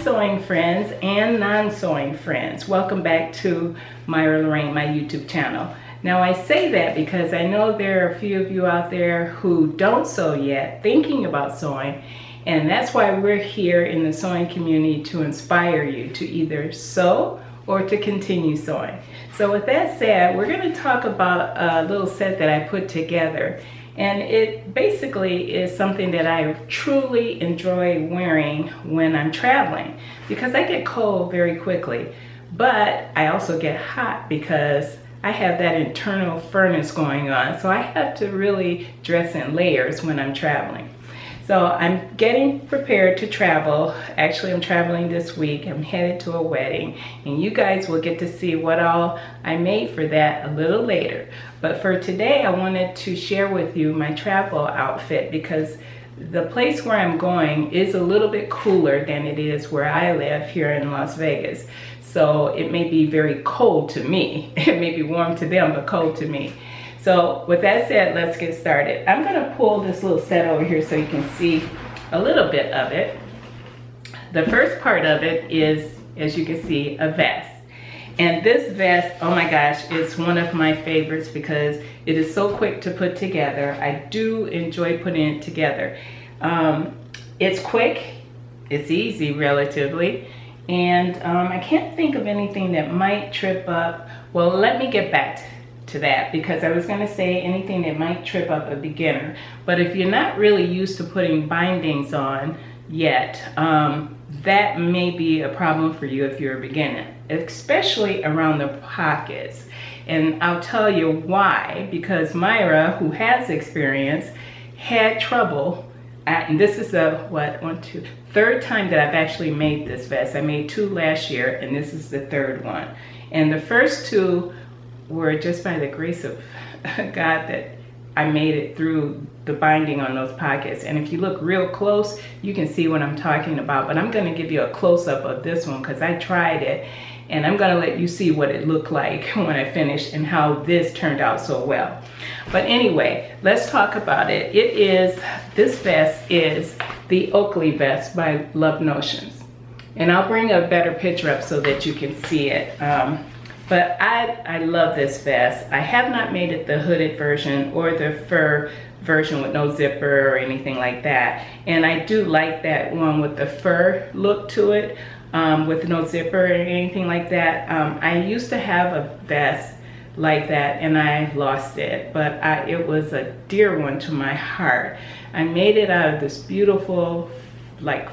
sewing friends and non-sewing friends. Welcome back to Myra Lorraine, my YouTube channel. Now I say that because I know there are a few of you out there who don't sew yet, thinking about sewing, and that's why we're here in the sewing community to inspire you to either sew or to continue sewing. So with that said, we're going to talk about a little set that I put together. And it basically is something that I truly enjoy wearing when I'm traveling, because I get cold very quickly, but I also get hot because I have that internal furnace going on. So I have to really dress in layers when I'm traveling. So I'm getting prepared to travel. Actually, I'm traveling this week. I'm headed to a wedding, and you guys will get to see what all I made for that a little later. But for today, I wanted to share with you my travel outfit because the place where I'm going is a little bit cooler than it is where I live here in Las Vegas. So it may be very cold to me. It may be warm to them, but cold to me. So with that said, let's get started. I'm gonna pull this little set over here so you can see a little bit of it. The first part of it is, as you can see, a vest. And this vest, oh my gosh, is one of my favorites because it is so quick to put together. I do enjoy putting it together. It's quick, it's easy relatively, and I can't think of anything that might trip up. Well, let me get back to that, because I was going to say anything that might trip up a beginner. But if you're not really used to putting bindings on yet, that may be a problem for you if you're a beginner, especially around the pockets. And I'll tell you why, because Myra, who has experience, had trouble. And this is the third time that I've actually made this vest. I made 2 last year, and this is the 3rd one. And the first 2 were just by the grace of God that I made it through the binding on those pockets. And if you look real close, you can see what I'm talking about. But I'm going to give you a close-up of this one because I tried it, and I'm going to let you see what it looked like when I finished and how this turned out so well. But anyway, let's talk about it. This vest is the Oakley vest by Love Notions. And I'll bring a better picture up so that you can see it. But I love this vest. I have not made it the hooded version or the fur version with no zipper or anything like that. And I do like that one with the fur look to it, with no zipper or anything like that. I used to have a vest like that and I lost it, but it was a dear one to my heart. I made it out of this beautiful, like,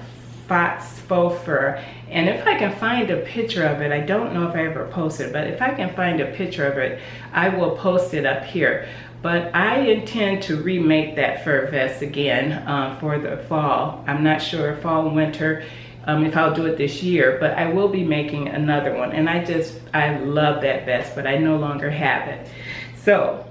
faux fur. And if I can find a picture of it, I don't know if I ever posted, but if I can find a picture of it, I will post it up here. But I intend to remake that fur vest again for the fall. I'm not sure, fall and winter, if I'll do it this year, but I will be making another one. And I love that vest, but I no longer have it. So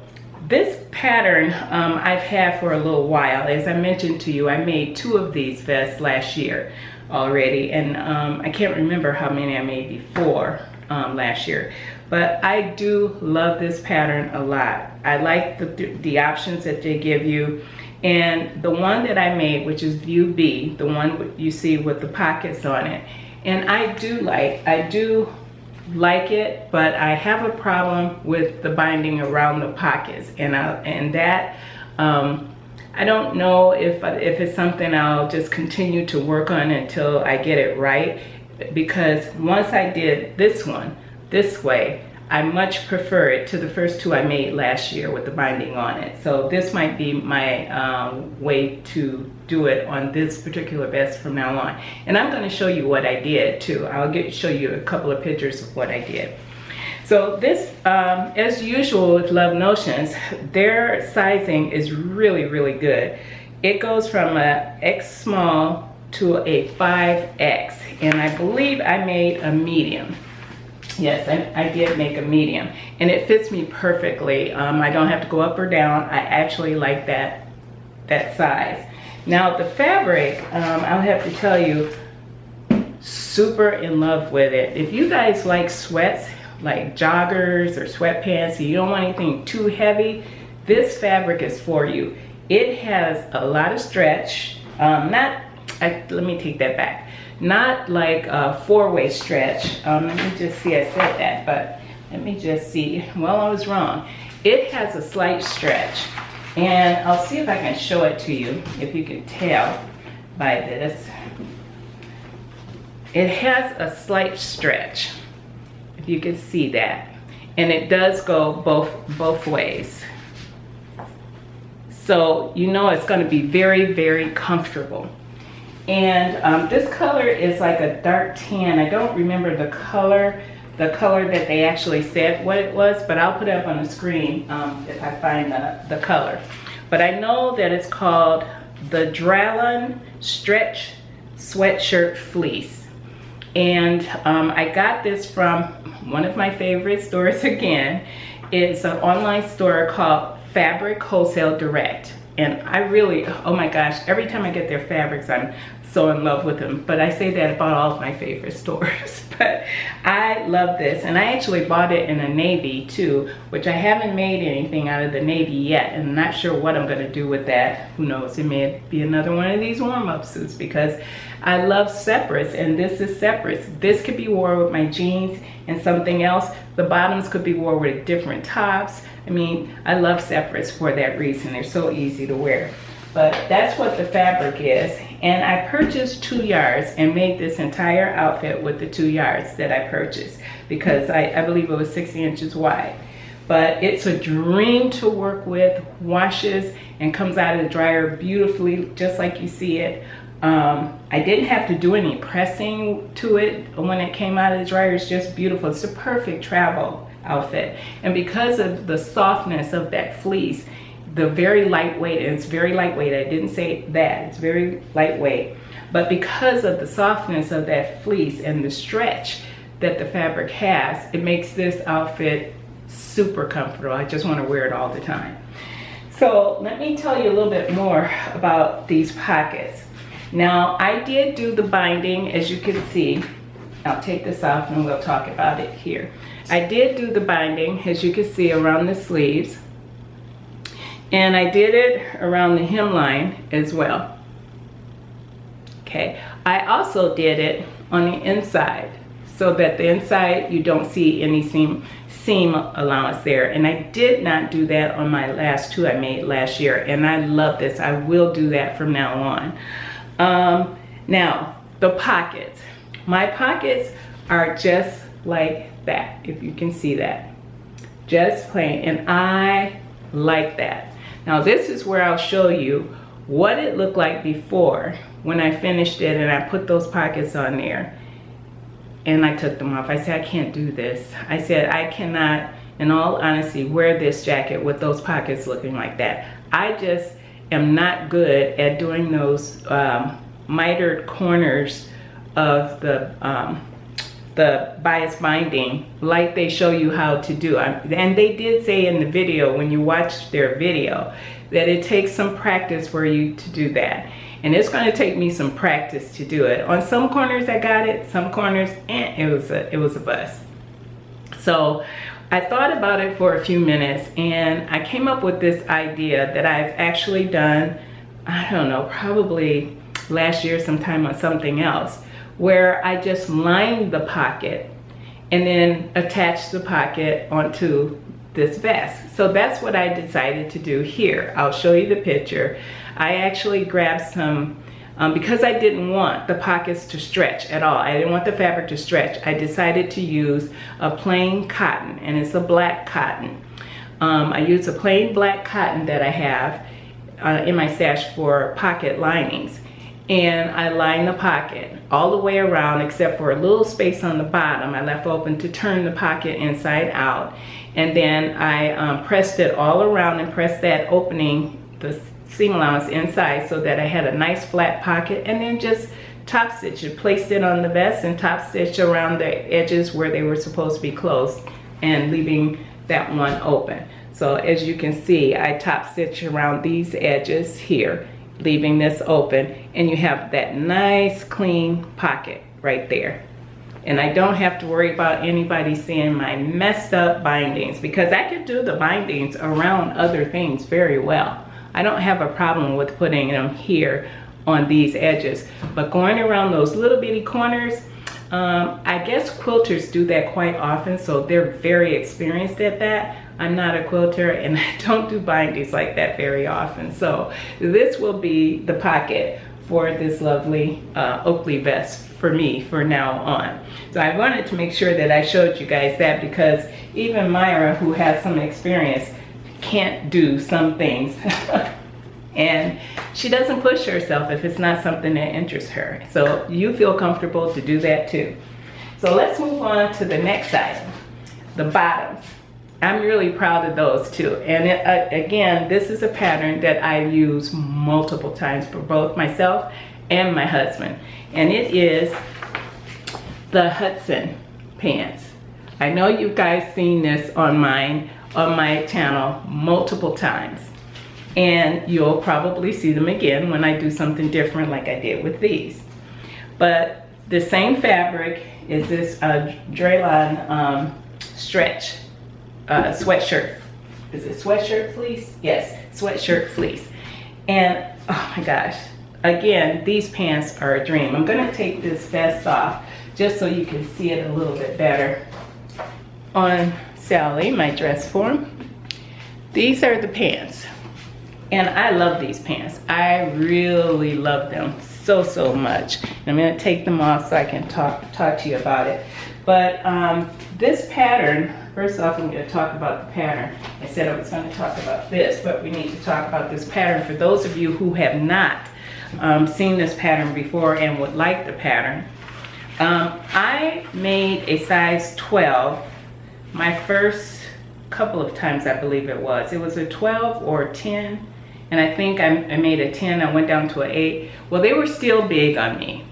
this pattern I've had for a little while. As I mentioned to you, I made 2 of these vests last year already, and I can't remember how many I made before last year, but I do love this pattern a lot. I like the options that they give you, and the one that I made, which is view B, the one you see with the pockets on it, and I do like it, but I have a problem with the binding around the pockets, and that I don't know if it's something I'll just continue to work on until I get it right, because once I did this one this way, I much prefer it to the first 2 I made last year with the binding on it. So this might be my way to do it on this particular vest from now on. And I'm going to show you what I did too. I'll show you a couple of pictures of what I did. So this, as usual with Love Notions, their sizing is really, really good. It goes from a X small to a 5X, and I believe I made a medium. Yes, I did make a medium, and it fits me perfectly. I don't have to go up or down. I actually like that size. Now the fabric, I'll have to tell you, super in love with it. If you guys like sweats, like joggers or sweatpants, and you don't want anything too heavy, this fabric is for you. It has a lot of stretch. Let me take that back. not like a 4-way stretch. Let me just see, I said that, but let me just see. Well, I was wrong. It has a slight stretch, and I'll see if I can show it to you, if you can tell by this. It has a slight stretch, if you can see that. And it does go both ways. So you know it's going to be very, very comfortable. And this color is like a dark tan. I don't remember the color that they actually said what it was, but I'll put it up on the screen if I find the color. But I know that it's called the Dralon Stretch Sweatshirt Fleece. And I got this from one of my favorite stores again. It's an online store called Fabric Wholesale Direct. And I really, oh my gosh, every time I get their fabrics, I'm so in love with them. But I say that about all of my favorite stores. But I love this. And I actually bought it in a navy too, which I haven't made anything out of the navy yet. And I'm not sure what I'm going to do with that. Who knows? It may be another one of these warm-up suits, because I love separates, and this is separates. This could be worn with my jeans and something else. The bottoms could be worn with different tops. I mean, I love separates for that reason. They're so easy to wear. But that's what the fabric is. And I purchased 2 yards and made this entire outfit with the 2 yards that I purchased, because I believe it was 60 inches wide. But it's a dream to work with, washes and comes out of the dryer beautifully, just like you see it. I didn't have to do any pressing to it when it came out of the dryer. It's just beautiful. It's a perfect travel outfit. And because of the softness of that fleece, the very lightweight, and it's very lightweight, I didn't say that, it's very lightweight, but because of the softness of that fleece and the stretch that the fabric has, it makes this outfit super comfortable. I just want to wear it all the time. So let me tell you a little bit more about these pockets. Now, I did do the binding, as you can see. I'll take this off and we'll talk about it here. I did do the binding, as you can see, around the sleeves. And I did it around the hemline as well. Okay, I also did it on the inside, so that the inside you don't see any seam allowance there. And I did not do that on my last 2 I made last year, and I love this. I will do that from now on. Now, the pockets. My pockets are just like that, if you can see that. Just plain, and I like that. Now, this is where I'll show you what it looked like before when I finished it and I put those pockets on there and I took them off. I said, I can't do this. I said, I cannot, in all honesty, wear this jacket with those pockets looking like that. I just am not good at doing those mitered corners of the bias binding like they show you how to do. And they did say in the video, when you watch their video, that it takes some practice for you to do that. And it's going to take me some practice to do it. On some corners I got it, some corners it was a bust. So I thought about it for a few minutes, and I came up with this idea that I've actually done, I don't know, probably last year sometime on something else, where I just lined the pocket and then attached the pocket onto this vest. So that's what I decided to do here. I'll show you the picture. I actually grabbed some, because I didn't want the pockets to stretch at all. I didn't want the fabric to stretch. I decided to use a plain cotton, and it's a black cotton. I used a plain black cotton that I have in my stash for pocket linings. And I lined the pocket all the way around except for a little space on the bottom. I left open to turn the pocket inside out. And then I pressed it all around and pressed that opening, the seam allowance inside, so that I had a nice flat pocket, and then just top stitch it. Placed it on the vest and top stitch around the edges where they were supposed to be closed, and leaving that one open. So as you can see, I top stitch around these edges here, leaving this open, and you have that nice clean pocket right there. And I don't have to worry about anybody seeing my messed up bindings, because I could do the bindings around other things very well. I don't have a problem with putting them here on these edges. But going around those little bitty corners, I guess quilters do that quite often, so they're very experienced at that. I'm not a quilter and I don't do bindings like that very often. So this will be the pocket for this lovely Oakley vest for me for now on. So I wanted to make sure that I showed you guys that, because even Myra, who has some experience, can't do some things. And she doesn't push herself if it's not something that interests her. So you feel comfortable to do that too. So let's move on to the next item, the bottoms. I'm really proud of those too. And again, this is a pattern that I use multiple times for both myself and my husband. And it is the Hudson pants. I know you guys seen this on my channel multiple times. And you'll probably see them again when I do something different like I did with these. But the same fabric is this Draylon stretch sweatshirt. Is it sweatshirt fleece? Yes, sweatshirt fleece. And oh my gosh, again, these pants are a dream. I'm gonna take this vest off just so you can see it a little bit better on Sally, my dress form. These are the pants. And I love these pants. I really love them so much. And I'm gonna take them off so I can talk to you about it. But this pattern, first off, I'm gonna talk about the pattern. I said I was gonna talk about this, but we need to talk about this pattern. For those of you who have not seen this pattern before and would like the pattern, I made a size 12 my first couple of times, I believe it was. It was a 12 or 10. And I think I made a 10, I went down to an 8. Well, they were still big on me.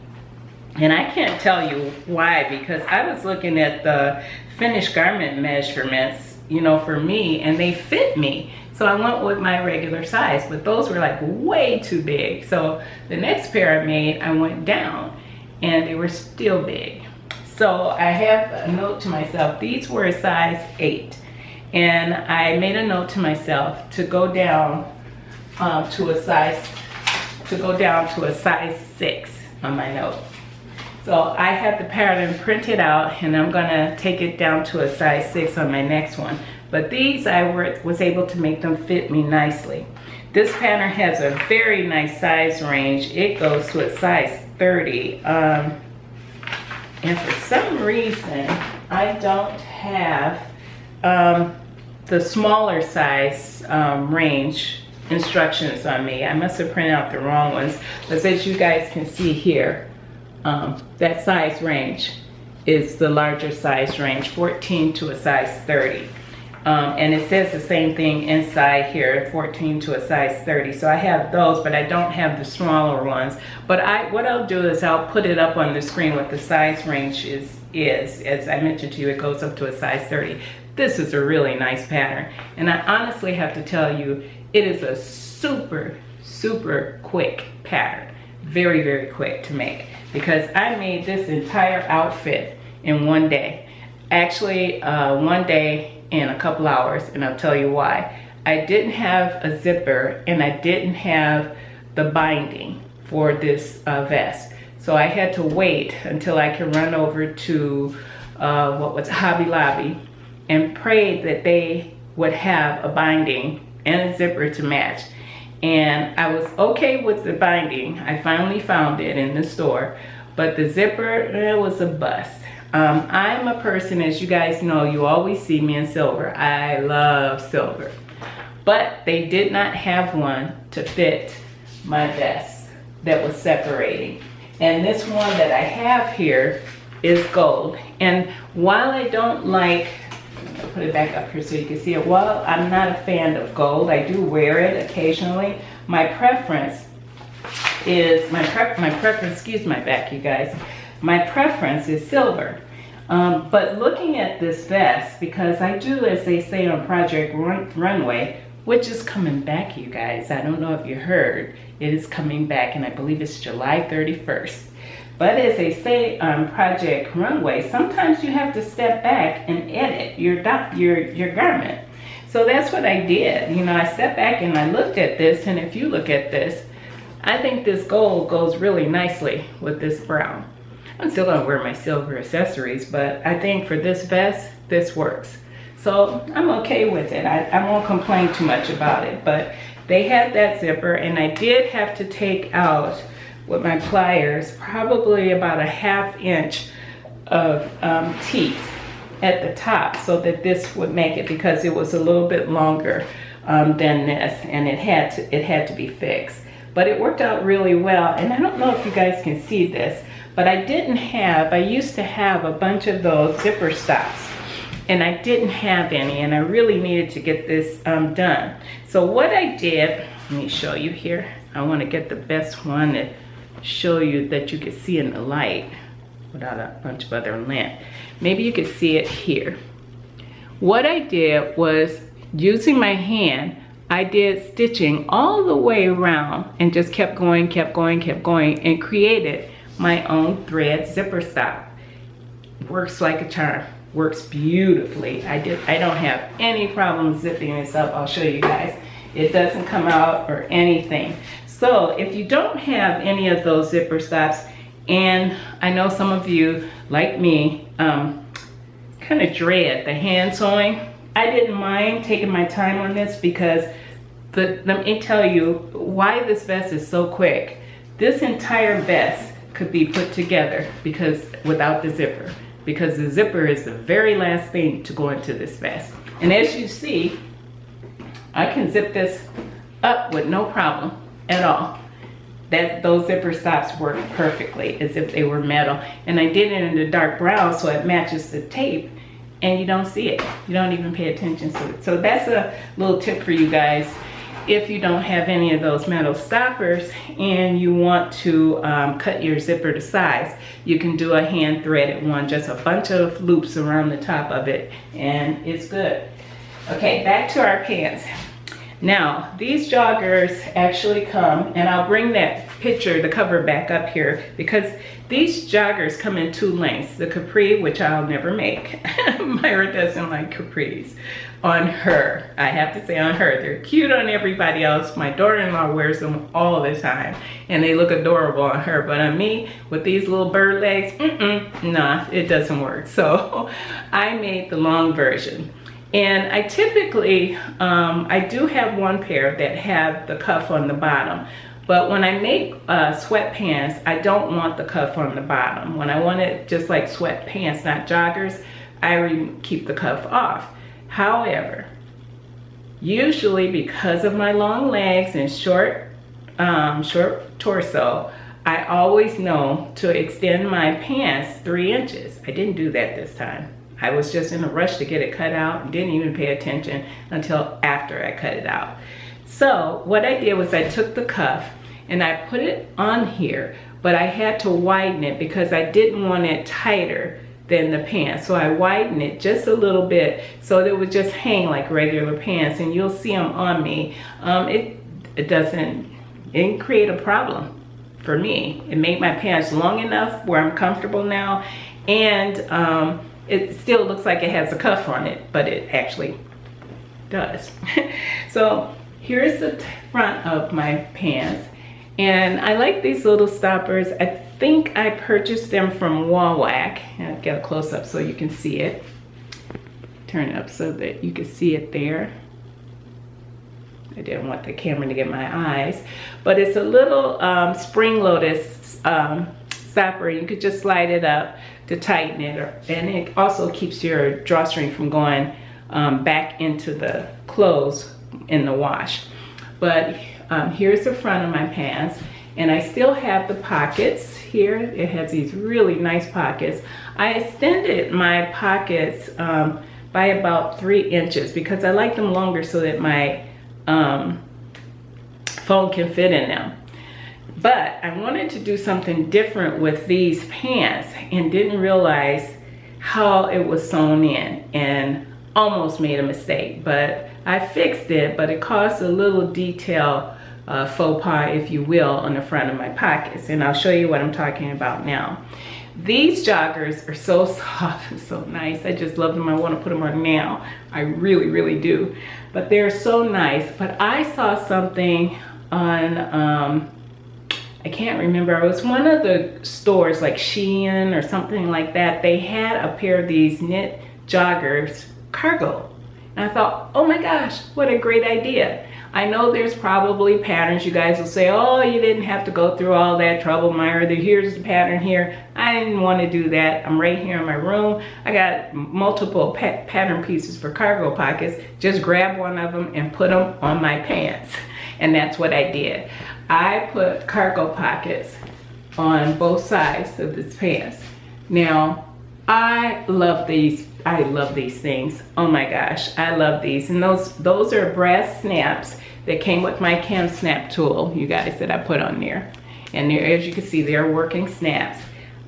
And I can't tell you why, because I was looking at the finished garment measurements, you know, for me, and they fit me. So I went with my regular size, but those were like way too big. So the next pair I made, I went down and they were still big. So I have a note to myself, these were a size 8. And I made a note to myself to go down to a size 6 on my note. So I have the pattern printed out and I'm gonna take it down to a size 6 on my next one. But these, I was able to make them fit me nicely. This pattern has a very nice size range. It goes to a size 30. And for some reason, I don't have the smaller size range instructions on me. I must have printed out the wrong ones, but as you guys can see here, that size range is the larger size range, 14 to a size 30. And it says the same thing inside here, 14 to a size 30. So I have those, but I don't have the smaller ones. But what I'll do is I'll put it up on the screen what the size range is. As I mentioned to you, it goes up to a size 30. This is a really nice pattern. And I honestly have to tell you, it is a super quick pattern. Very quick to make, because I made this entire outfit in one day. Actually, one day and a couple hours, and I'll tell you why. I didn't have a zipper and I didn't have the binding for this vest. So I had to wait until I could run over to what was Hobby Lobby and pray that they would have a binding and a zipper to match. And I was okay with the binding. I finally found it in the store, but the zipper, it was a bust. I'm a person, as you guys know, you always see me in silver. I love silver, but they did not have one to fit my vest that was separating. And this one that I have here is gold. And while I don't like, I'll put it back up here so you can see it. While I'm not a fan of gold, I do wear it occasionally. My preference is, excuse my back, you guys. My preference is silver. But looking at this vest, because I do, as they say on Project Runway, which is coming back, you guys. I don't know if you heard, it is coming back, and I believe it's July 31st. But as they say on Project Runway, sometimes you have to step back and edit your garment. So that's what I did. You know, I stepped back and I looked at this, and if you look at this, I think this gold goes really nicely with this brown. I'm still gonna wear my silver accessories, but I think for this vest, this works. So I'm okay with it. I won't complain too much about it, but they had that zipper, and I did have to take out with my pliers probably about a ½ inch of teeth at the top so that this would make it, because it was a little bit longer than this, and it had to be fixed. But it worked out really well, and I don't know if you guys can see this, but I used to have a bunch of those zipper stops, and I didn't have any, and I really needed to get this done. So what I did, let me show you here. I want to get the best one to show you that you can see in the light without a bunch of other lint. Maybe you can see it here. What I did was, using my hand, I did stitching all the way around and just kept going, and created my own thread zipper stop. Works like a charm, works beautifully. I don't have any problem zipping this up. I'll show you guys. It doesn't come out or anything. So if you don't have any of those zipper stops, and I know some of you, like me, kind of dread the hand sewing, I didn't mind taking my time on this, because let me tell you why this vest is so quick. This entire vest could be put together without the zipper, because the zipper is the very last thing to go into this vest. And as you see, I can zip this up with no problem at all. Those zipper stops work perfectly, as if they were metal. And I did it in the dark brown so it matches the tape, and you don't see it. You don't even pay attention to it. So that's a little tip for you guys. If you don't have any of those metal stoppers and you want to cut your zipper to size, you can do a hand threaded one, just a bunch of loops around the top of it, and it's good. Okay, back to our pants. Now, these joggers actually come, and I'll bring that picture, the cover, back up here, because these joggers come in 2 lengths. The capri, which I'll never make. Myra doesn't like capris on her. I have to say on her. They're cute on everybody else. My daughter-in-law wears them all the time, and they look adorable on her. But on me, with these little bird legs, nah, it doesn't work. So I made the long version. And I typically, I do have one pair that have the cuff on the bottom. But when I make sweatpants, I don't want the cuff on the bottom. When I want it just like sweatpants, not joggers, I keep the cuff off. However, usually because of my long legs and short torso, I always know to extend my pants 3 inches. I didn't do that this time. I was just in a rush to get it cut out and didn't even pay attention until after I cut it out. So what I did was I took the cuff and I put it on here, but I had to widen it because I didn't want it tighter than the pants. So I widened it just a little bit so that it would just hang like regular pants, and you'll see them on me. It didn't create a problem for me. It made my pants long enough where I'm comfortable now, and it still looks like it has a cuff on it, but it actually does. So here's the front of my pants, and I like these little stoppers. I think I purchased them from Walwack. I'll get a close-up so you can see it. Turn it up so that you can see it there. I didn't want the camera to get my eyes, but it's a little spring-loaded stopper. You could just slide it up to tighten it, and it also keeps your drawstring from going back into the clothes in the wash. But here's the front of my pants, and I still have the pockets here. It has these really nice pockets. I extended my pockets by about 3 inches because I like them longer so that my phone can fit in them. But I wanted to do something different with these pants and didn't realize how it was sewn in, and almost made a mistake. But I fixed it, but it caused a little detail faux pas, if you will, on the front of my pockets. And I'll show you what I'm talking about now. These joggers are so soft and so nice. I just love them. I want to put them on now. I really, really do. But they're so nice. But I saw something on I can't remember, it was one of the stores like Shein or something like that. They had a pair of these knit joggers, cargo. And I thought, oh my gosh, what a great idea. I know there's probably patterns. You guys will say, oh, you didn't have to go through all that trouble, Myra. Here's the pattern here. I didn't want to do that. I'm right here in my room. I got multiple pattern pieces for cargo pockets. Just grab one of them and put them on my pants. And that's what I did. I put cargo pockets on both sides of this pants. Now, I love these. I love these things. Oh my gosh, I love these. And those are brass snaps that came with my cam snap tool, you guys, that I put on there. And there, as you can see, they're working snaps.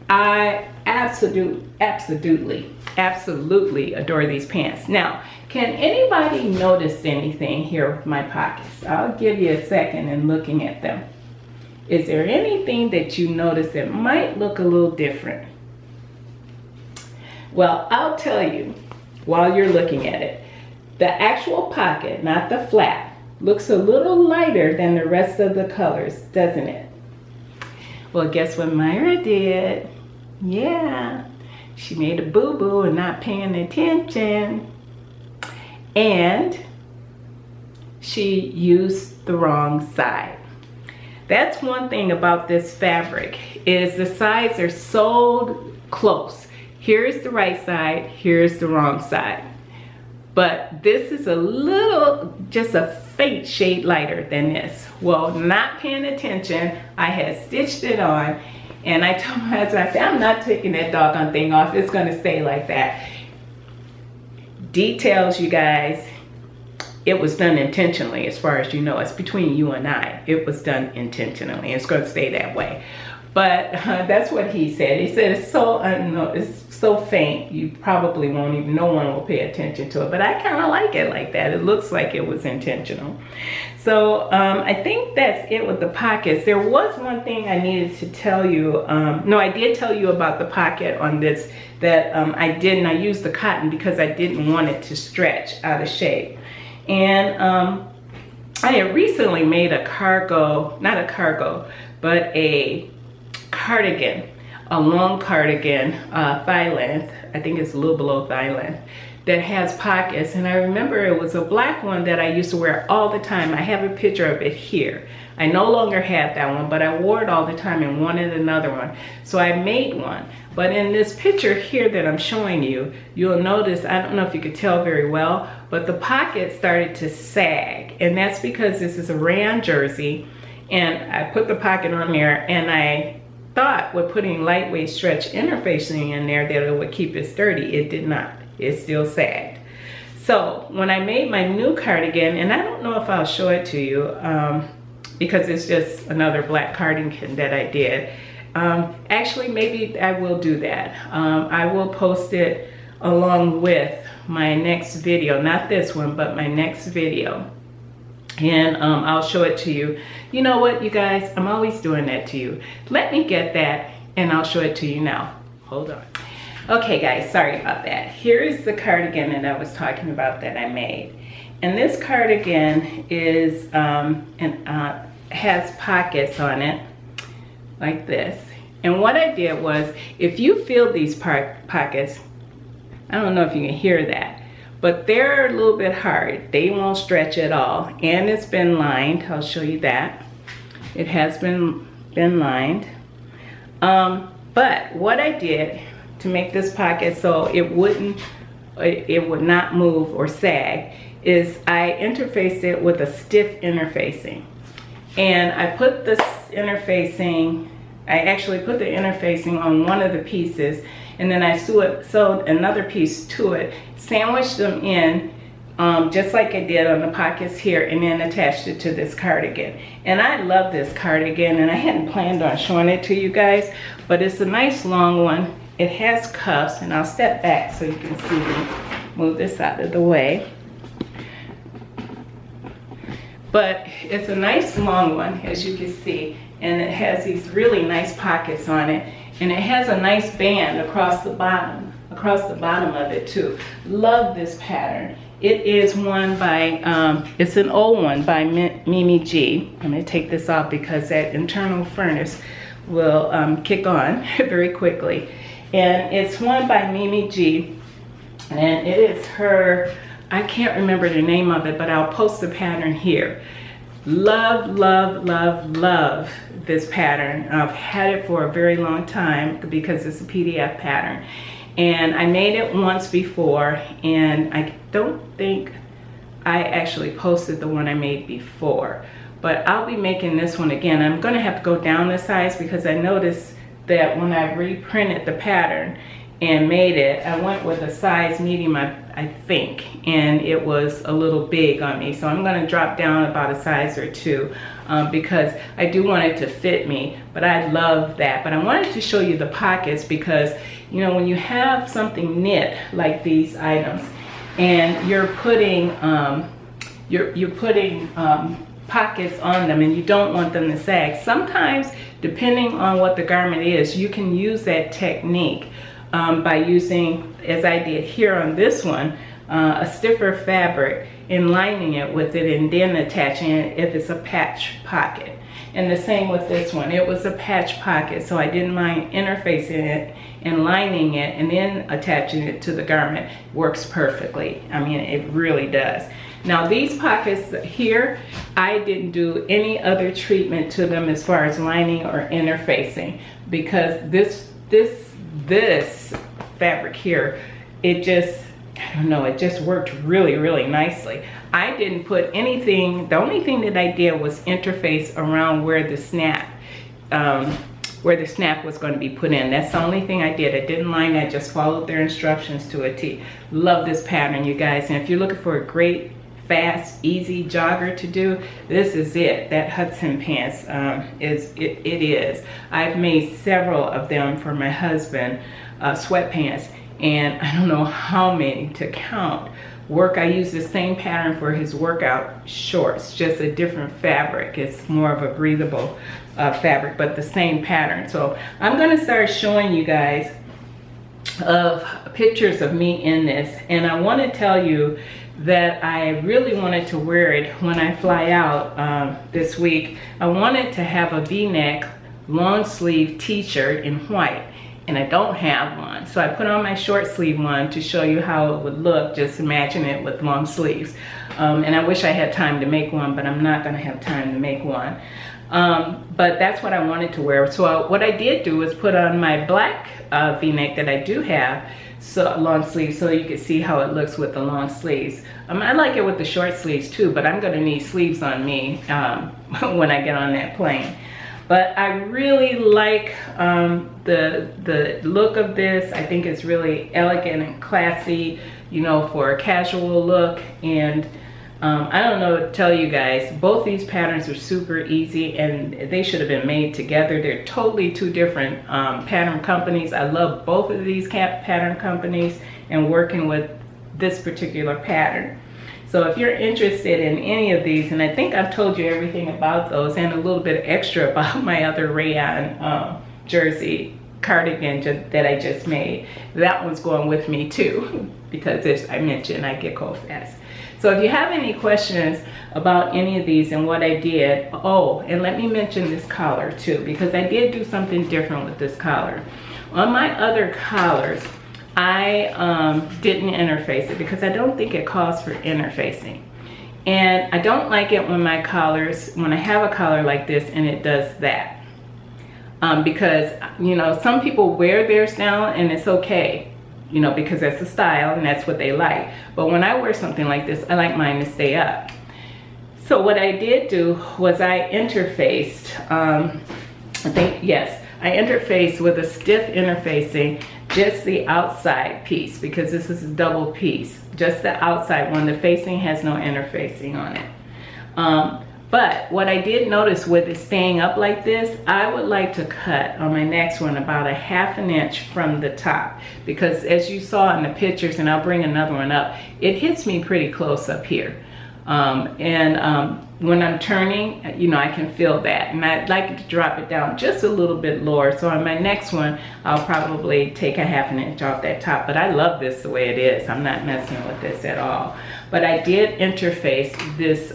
I absolutely adore these pants. Now, can anybody notice anything here with my pockets? I'll give you a second in looking at them. Is there anything that you notice that might look a little different? Well, I'll tell you while you're looking at it. The actual pocket, not the flap, looks a little lighter than the rest of the colors, doesn't it? Well, guess what Myra did? Yeah, she made a boo-boo and not paying attention. And she used the wrong side. That's one thing about this fabric, is the sides are so close. Here's the right side, here's the wrong side. But this is a little, just a faint shade lighter than this. Well, not paying attention, I had stitched it on, and I told my husband, I said, I'm not taking that doggone thing off, it's gonna stay like that. Details, you guys, it was done intentionally, as far as you know. It's between you and I. It was done intentionally. It's gonna stay that way. But that's what he said. He said it's so, it's so faint, you probably won't even, no one will pay attention to it. But I kind of like it like that. It looks like it was intentional. So I think that's it with the pockets. There was one thing I needed to tell you. No, I did tell you about the pocket on this, that I didn't. I used the cotton because I didn't want it to stretch out of shape. And I had recently made a cargo, not a cargo, but a cardigan, a long cardigan, thigh length, I think it's a little below thigh length, that has pockets. And I remember it was a black one that I used to wear all the time. I have a picture of it here. I no longer have that one, but I wore it all the time and wanted another one. So I made one. But in this picture here that I'm showing you, you'll notice, I don't know if you could tell very well, but the pocket started to sag. And that's because this is a rayon jersey. And I put the pocket on there, and I thought with putting lightweight stretch interfacing in there that it would keep it sturdy. It did not. It still sagged. So when I made my new cardigan, and I don't know if I'll show it to you because it's just another black cardigan that I did. Actually, maybe I will do that. I will post it along with my next video, not this one, but my next video. And I'll show it to you. You know what, you guys? I'm always doing that to you. Let me get that, and I'll show it to you now. Hold on. Okay, guys, sorry about that. Here is the cardigan that I was talking about that I made. And this cardigan is has pockets on it, like this. And what I did was, if you feel these pockets, I don't know if you can hear that, but they're a little bit hard. They won't stretch at all. And it's been lined. I'll show you that. It has been lined. But what I did to make this pocket so it would not move or sag is I interfaced it with a stiff interfacing. And I put this interfacing, I actually put the interfacing on one of the pieces, and then I sewed another piece to it, sandwiched them in just like I did on the pockets here, and then attached it to this cardigan. And I love this cardigan, and I hadn't planned on showing it to you guys, but it's a nice long one. It has cuffs, and I'll step back so you can see me. Move this out of the way. But it's a nice long one, as you can see, and it has these really nice pockets on it, and it has a nice band across the bottom of it too. Love this pattern. It is one by, it's an old one by Mimi G. I'm going to take this off because that internal furnace will kick on very quickly. And it's one by Mimi G. And it is her, I can't remember the name of it, but I'll post the pattern here. Love, love, love, love this pattern. I've had it for a very long time because it's a PDF pattern. And I made it once before, and I don't think I actually posted the one I made before. But I'll be making this one again. I'm going to have to go down the size because I noticed that when I reprinted the pattern and made it, I went with a size medium, I think, and it was a little big on me. So I'm going to drop down about a size or two because I do want it to fit me, but I love that. But I wanted to show you the pockets because, you know, when you have something knit like these items and you're putting pockets on them and you don't want them to sag, sometimes depending on what the garment is, you can use that technique by using, as I did here on this one, a stiffer fabric and lining it with it and then attaching it if it's a patch pocket. And the same with this one. It was a patch pocket, so I didn't mind interfacing it and lining it and then attaching it to the garment. Works perfectly. I mean, it really does. Now these pockets here, I didn't do any other treatment to them as far as lining or interfacing because this fabric here, it just, I don't know, it just worked really, really nicely. I didn't put anything, the only thing that I did was interface around where the snap was going to be put in. That's the only thing I did. I didn't line, I just followed their instructions to a T. Love this pattern, you guys. And if you're looking for a great, fast, easy jogger to do, this is it. That Hudson pants it is. I've made several of them for my husband, sweatpants, and I don't know how many to count. I use the same pattern for his workout shorts, just a different fabric. It's more of a breathable fabric, but the same pattern. So I'm going to start showing you guys of pictures of me in this, and I want to tell you that I really wanted to wear it when I fly out this week. I wanted to have a V-neck long sleeve t-shirt in white, and I don't have one. So I put on my short sleeve one to show you how it would look. Just imagine it with long sleeves. And I wish I had time to make one, but I'm not gonna have time to make one. But that's what I wanted to wear. So what I did do is put on my black V-neck that I do have, so long sleeves, so you can see how it looks with the long sleeves. I like it with the short sleeves too, but I'm gonna need sleeves on me when I get on that plane. But I really like the look of this. I think it's really elegant and classy, you know, for a casual look. And I don't know what to tell you guys. Both these patterns are super easy and they should have been made together. They're totally two different pattern companies. I love both of these pattern companies and working with this particular pattern. So if you're interested in any of these, and I think I've told you everything about those and a little bit extra about my other rayon jersey cardigan that I just made. That one's going with me too, because as I mentioned, I get cold fast. So if you have any questions about any of these and what I did, oh, and let me mention this collar too, because I did do something different with this collar. On my other collars, I didn't interface it because I don't think it calls for interfacing. And I don't like it when my collars, when I have a collar like this and it does that. Because, you know, some people wear theirs down and it's okay, you know, because that's the style and that's what they like. But when I wear something like this, I like mine to stay up. So what I did do was I interfaced, I interfaced with a stiff interfacing just the outside piece, because this is a double piece, just the outside one. The facing has no interfacing on it. But what I did notice with it staying up like this, I would like to cut on my next one about a ½ inch from the top, because as you saw in the pictures, and I'll bring another one up, it hits me pretty close up here. When I'm turning, you know, I can feel that, and I'd like to drop it down just a little bit lower. So on my next one, I'll probably take a ½ inch off that top, but I love this the way it is. I'm not messing with this at all. But I did interface this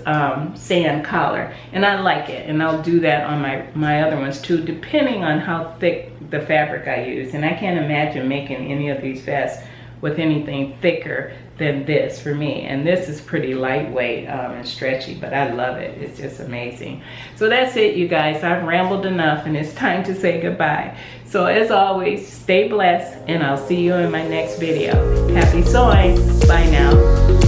sand collar, and I like it, and I'll do that on my other ones too, depending on how thick the fabric I use. And I can't imagine making any of these vests with anything thicker than this for me. And this is pretty lightweight and stretchy, but I love it. It's just amazing. So that's it, you guys. I've rambled enough, and it's time to say goodbye. So as always, stay blessed, and I'll see you in my next video. Happy sewing. Bye now.